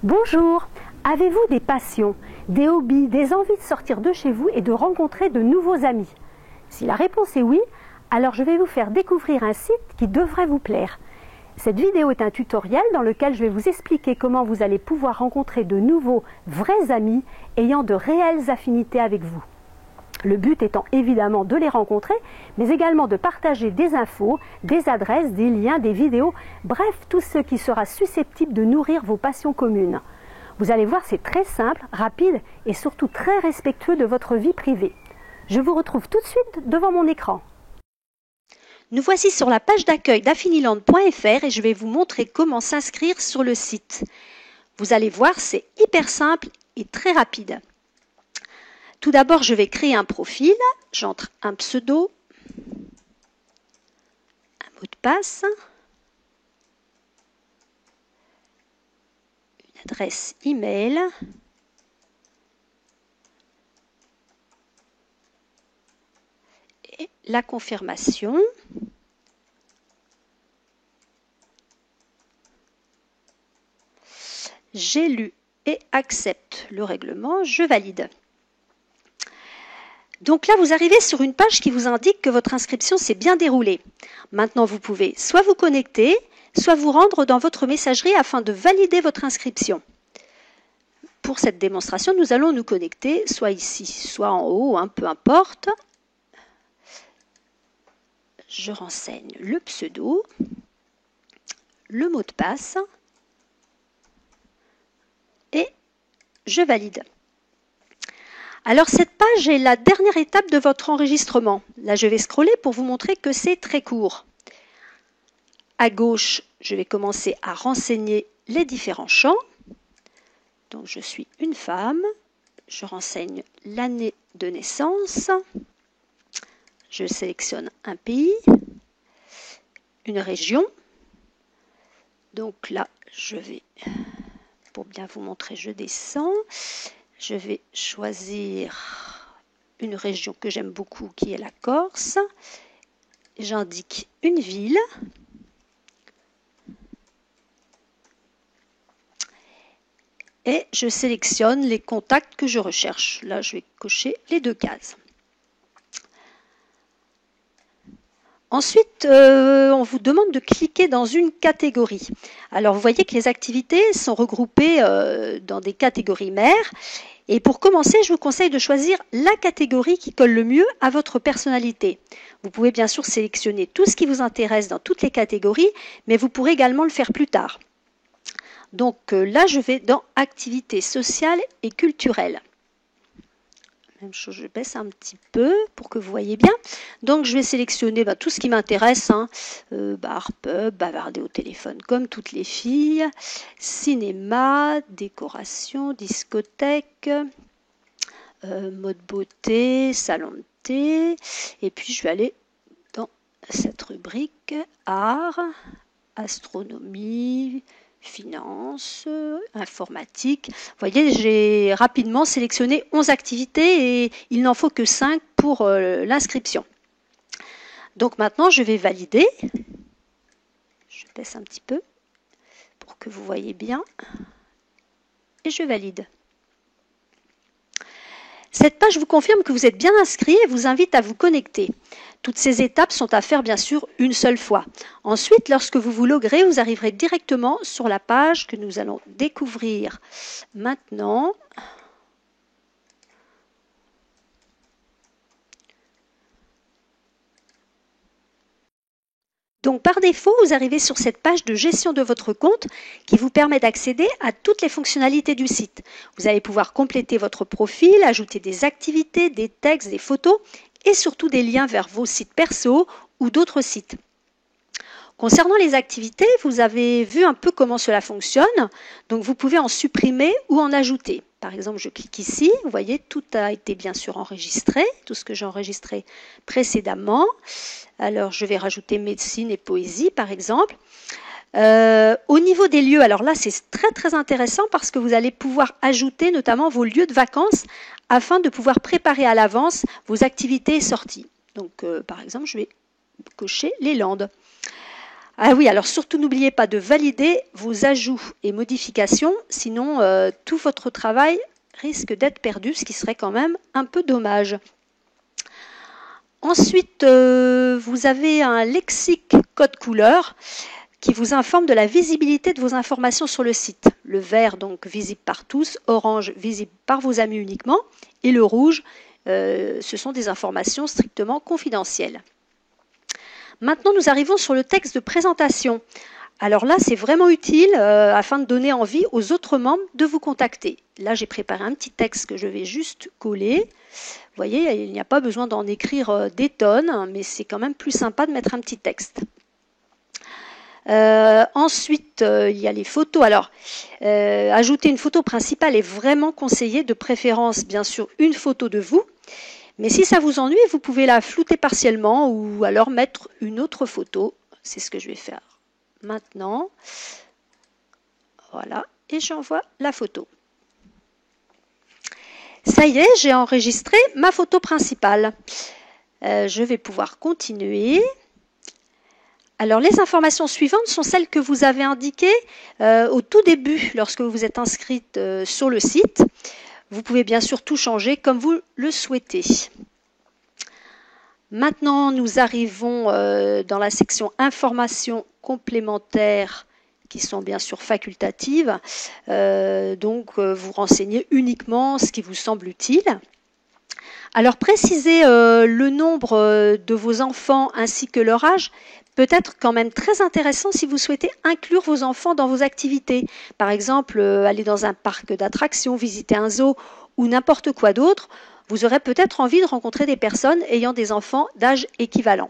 Bonjour, avez-vous des passions, des hobbies, des envies de sortir de chez vous et de rencontrer de nouveaux amis? Si la réponse est oui, alors je vais vous faire découvrir un site qui devrait vous plaire. Cette vidéo est un tutoriel dans lequel je vais vous expliquer comment vous allez pouvoir rencontrer de nouveaux vrais amis ayant de réelles affinités avec vous. Le but étant évidemment de les rencontrer, mais également de partager des infos, des adresses, des liens, des vidéos, bref, tout ce qui sera susceptible de nourrir vos passions communes. Vous allez voir, c'est très simple, rapide et surtout très respectueux de votre vie privée. Je vous retrouve tout de suite devant mon écran. Nous voici sur la page d'accueil d'affiniland.fr et je vais vous montrer comment s'inscrire sur le site. Vous allez voir, c'est hyper simple et très rapide. Tout d'abord, je vais créer un profil. J'entre un pseudo, un mot de passe, une adresse email, et la confirmation. J'ai lu et accepte le règlement, je valide. Donc là, vous arrivez sur une page qui vous indique que votre inscription s'est bien déroulée. Maintenant, vous pouvez soit vous connecter, soit vous rendre dans votre messagerie afin de valider votre inscription. Pour cette démonstration, nous allons nous connecter, soit ici, soit en haut, peu importe. Je renseigne le pseudo, le mot de passe et je valide. Alors cette page est la dernière étape de votre enregistrement. Là, je vais scroller pour vous montrer que c'est très court. À gauche, je vais commencer à renseigner les différents champs. Donc je suis une femme, je renseigne l'année de naissance, je sélectionne un pays, une région. Donc là, je vais, pour bien vous montrer, je descends. Je vais choisir une région que j'aime beaucoup qui est la Corse. J'indique une ville. Et je sélectionne les contacts que je recherche. Là, je vais cocher les 2 cases. Ensuite, on vous demande de cliquer dans une catégorie. Alors, vous voyez que les activités sont regroupées dans des catégories mères. Et pour commencer, je vous conseille de choisir la catégorie qui colle le mieux à votre personnalité. Vous pouvez bien sûr sélectionner tout ce qui vous intéresse dans toutes les catégories, mais vous pourrez également le faire plus tard. Donc là, je vais dans activités sociales et culturelles. Même chose, je baisse un petit peu pour que vous voyez bien. Donc je vais sélectionner tout ce qui m'intéresse, bar, pub, bavarder au téléphone comme toutes les filles, cinéma, décoration, discothèque, mode beauté, salon de thé. Et puis je vais aller dans cette rubrique art, astronomie, finance, informatique. Vous voyez, j'ai rapidement sélectionné 11 activités et il n'en faut que 5 pour l'inscription. Donc maintenant, je vais valider. Je baisse un petit peu pour que vous voyez bien. Et je valide. Cette page vous confirme que vous êtes bien inscrit et vous invite à vous connecter. Toutes ces étapes sont à faire bien sûr une seule fois. Ensuite, lorsque vous vous loguerez, vous arriverez directement sur la page que nous allons découvrir maintenant. Donc par défaut, vous arrivez sur cette page de gestion de votre compte qui vous permet d'accéder à toutes les fonctionnalités du site. Vous allez pouvoir compléter votre profil, ajouter des activités, des textes, des photos et surtout des liens vers vos sites perso ou d'autres sites. Concernant les activités, vous avez vu un peu comment cela fonctionne. Donc vous pouvez en supprimer ou en ajouter. Par exemple, je clique ici. Vous voyez, tout a été bien sûr enregistré, tout ce que j'ai enregistré précédemment. Alors, je vais rajouter médecine et poésie, par exemple. Au niveau des lieux, alors là, c'est très intéressant parce que vous allez pouvoir ajouter notamment vos lieux de vacances afin de pouvoir préparer à l'avance vos activités et sorties. Donc, par exemple, je vais cocher les Landes. Ah oui, alors surtout n'oubliez pas de valider vos ajouts et modifications, sinon tout votre travail risque d'être perdu, ce qui serait quand même un peu dommage. Ensuite, vous avez un lexique code couleur qui vous informe de la visibilité de vos informations sur le site. Le vert, donc visible par tous, orange, visible par vos amis uniquement, et le rouge, ce sont des informations strictement confidentielles. Maintenant, nous arrivons sur le texte de présentation. Alors là, c'est vraiment utile afin de donner envie aux autres membres de vous contacter. Là, j'ai préparé un petit texte que je vais juste coller. Vous voyez, il n'y a pas besoin d'en écrire des tonnes, mais c'est quand même plus sympa de mettre un petit texte. Ensuite, il y a les photos. Alors, ajouter une photo principale est vraiment conseillé, de préférence, bien sûr, une photo de vous. Mais si ça vous ennuie, vous pouvez la flouter partiellement ou alors mettre une autre photo. C'est ce que je vais faire maintenant. Voilà, et j'envoie la photo. Ça y est, j'ai enregistré ma photo principale. Je vais pouvoir continuer. Alors, les informations suivantes sont celles que vous avez indiquées au tout début lorsque vous vous êtes inscrite sur le site. Vous pouvez bien sûr tout changer comme vous le souhaitez. Maintenant, nous arrivons dans la section informations complémentaires qui sont bien sûr facultatives. Donc, vous renseignez uniquement ce qui vous semble utile. Alors, préciser le nombre de vos enfants ainsi que leur âge peut être quand même très intéressant si vous souhaitez inclure vos enfants dans vos activités. Par exemple, aller dans un parc d'attractions, visiter un zoo ou n'importe quoi d'autre. Vous aurez peut-être envie de rencontrer des personnes ayant des enfants d'âge équivalent.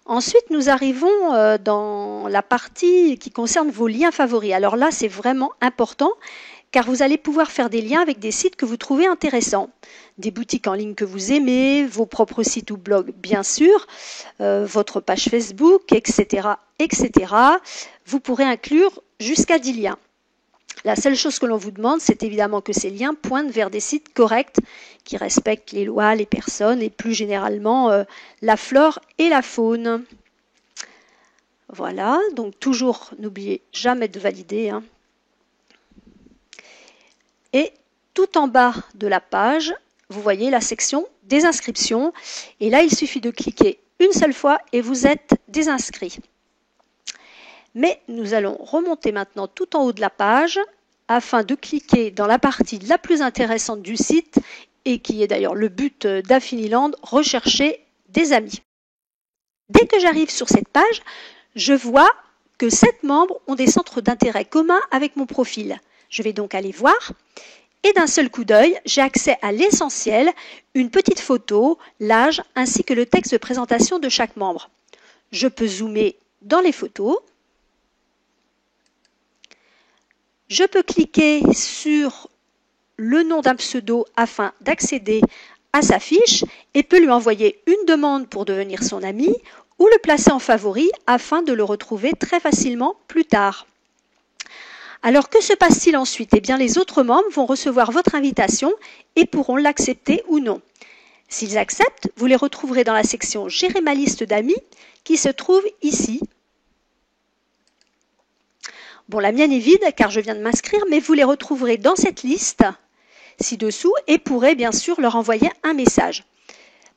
Ensuite, nous arrivons dans la partie qui concerne vos liens favoris. Alors là, c'est vraiment important car vous allez pouvoir faire des liens avec des sites que vous trouvez intéressants. Des boutiques en ligne que vous aimez, vos propres sites ou blogs bien sûr, votre page Facebook, etc., etc. Vous pourrez inclure jusqu'à 10 liens. La seule chose que l'on vous demande, c'est évidemment que ces liens pointent vers des sites corrects qui respectent les lois, les personnes et plus généralement la flore et la faune. Voilà, donc toujours n'oubliez jamais de valider. Et tout en bas de la page, vous voyez la section des inscriptions. Et là, il suffit de cliquer une seule fois et vous êtes désinscrit. Mais nous allons remonter maintenant tout en haut de la page afin de cliquer dans la partie la plus intéressante du site et qui est d'ailleurs le but d'Affiniland, rechercher des amis. Dès que j'arrive sur cette page, je vois que 7 membres ont des centres d'intérêt communs avec mon profil. Je vais donc aller voir et d'un seul coup d'œil, j'ai accès à l'essentiel, une petite photo, l'âge ainsi que le texte de présentation de chaque membre. Je peux zoomer dans les photos. Je peux cliquer sur le nom d'un pseudo afin d'accéder à sa fiche et peut lui envoyer une demande pour devenir son ami ou le placer en favori afin de le retrouver très facilement plus tard. Alors que se passe-t-il ensuite? Eh bien, les autres membres vont recevoir votre invitation et pourront l'accepter ou non. S'ils acceptent, vous les retrouverez dans la section « Gérer ma liste d'amis » qui se trouve ici. Bon, la mienne est vide car je viens de m'inscrire, mais vous les retrouverez dans cette liste ci-dessous et pourrez bien sûr leur envoyer un message.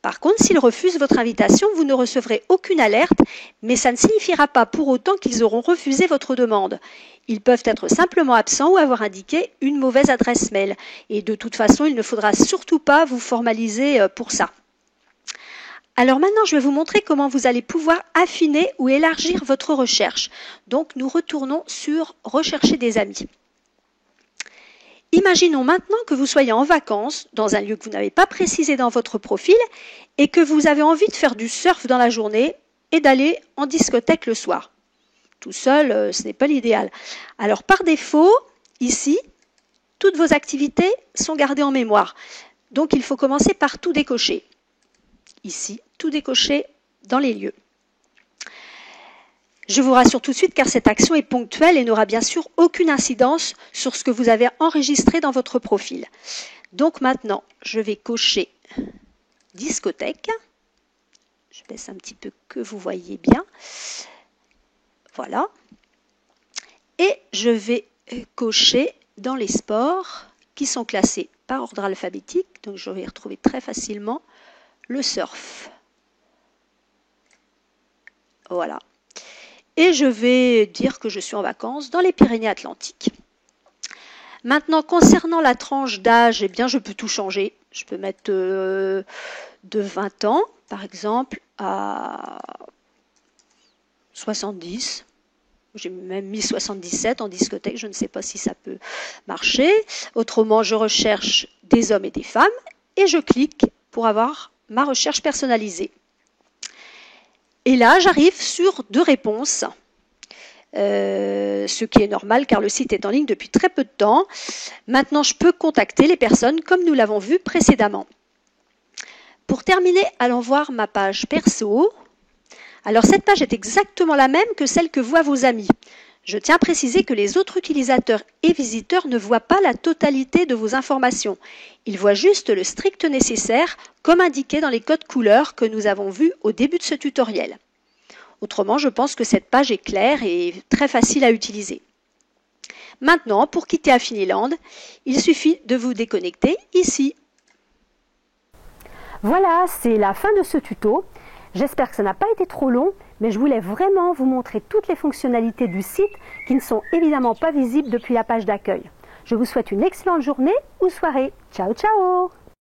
Par contre, s'ils refusent votre invitation, vous ne recevrez aucune alerte, mais ça ne signifiera pas pour autant qu'ils auront refusé votre demande. Ils peuvent être simplement absents ou avoir indiqué une mauvaise adresse mail. Et de toute façon, il ne faudra surtout pas vous formaliser pour ça. Alors maintenant, je vais vous montrer comment vous allez pouvoir affiner ou élargir votre recherche. Donc, nous retournons sur « Rechercher des amis ». Imaginons maintenant que vous soyez en vacances dans un lieu que vous n'avez pas précisé dans votre profil et que vous avez envie de faire du surf dans la journée et d'aller en discothèque le soir. Tout seul, ce n'est pas l'idéal. Alors par défaut, ici, toutes vos activités sont gardées en mémoire. Donc il faut commencer par tout décocher. Ici, tout décocher dans les lieux. Je vous rassure tout de suite car cette action est ponctuelle et n'aura bien sûr aucune incidence sur ce que vous avez enregistré dans votre profil. Donc maintenant, je vais cocher discothèque. Je baisse un petit peu que vous voyez bien. Voilà. Et je vais cocher dans les sports qui sont classés par ordre alphabétique. Donc je vais y retrouver très facilement le surf. Voilà. Et je vais dire que je suis en vacances dans les Pyrénées-Atlantiques. Maintenant, concernant la tranche d'âge, eh bien, je peux tout changer. Je peux mettre de 20 ans, par exemple, à 70. J'ai même mis 77 en discothèque, je ne sais pas si ça peut marcher. Autrement, je recherche des hommes et des femmes et je clique pour avoir ma recherche personnalisée. Et là, j'arrive sur 2 réponses. Ce qui est normal car le site est en ligne depuis très peu de temps. Maintenant, je peux contacter les personnes comme nous l'avons vu précédemment. Pour terminer, allons voir ma page perso. Alors cette page est exactement la même que celle que voient vos amis. Je tiens à préciser que les autres utilisateurs et visiteurs ne voient pas la totalité de vos informations. Ils voient juste le strict nécessaire comme indiqué dans les codes couleurs que nous avons vus au début de ce tutoriel. Autrement, je pense que cette page est claire et très facile à utiliser. Maintenant, pour quitter Affiniland, il suffit de vous déconnecter ici. Voilà, c'est la fin de ce tuto. J'espère que ça n'a pas été trop long, mais je voulais vraiment vous montrer toutes les fonctionnalités du site qui ne sont évidemment pas visibles depuis la page d'accueil. Je vous souhaite une excellente journée ou soirée. Ciao, ciao!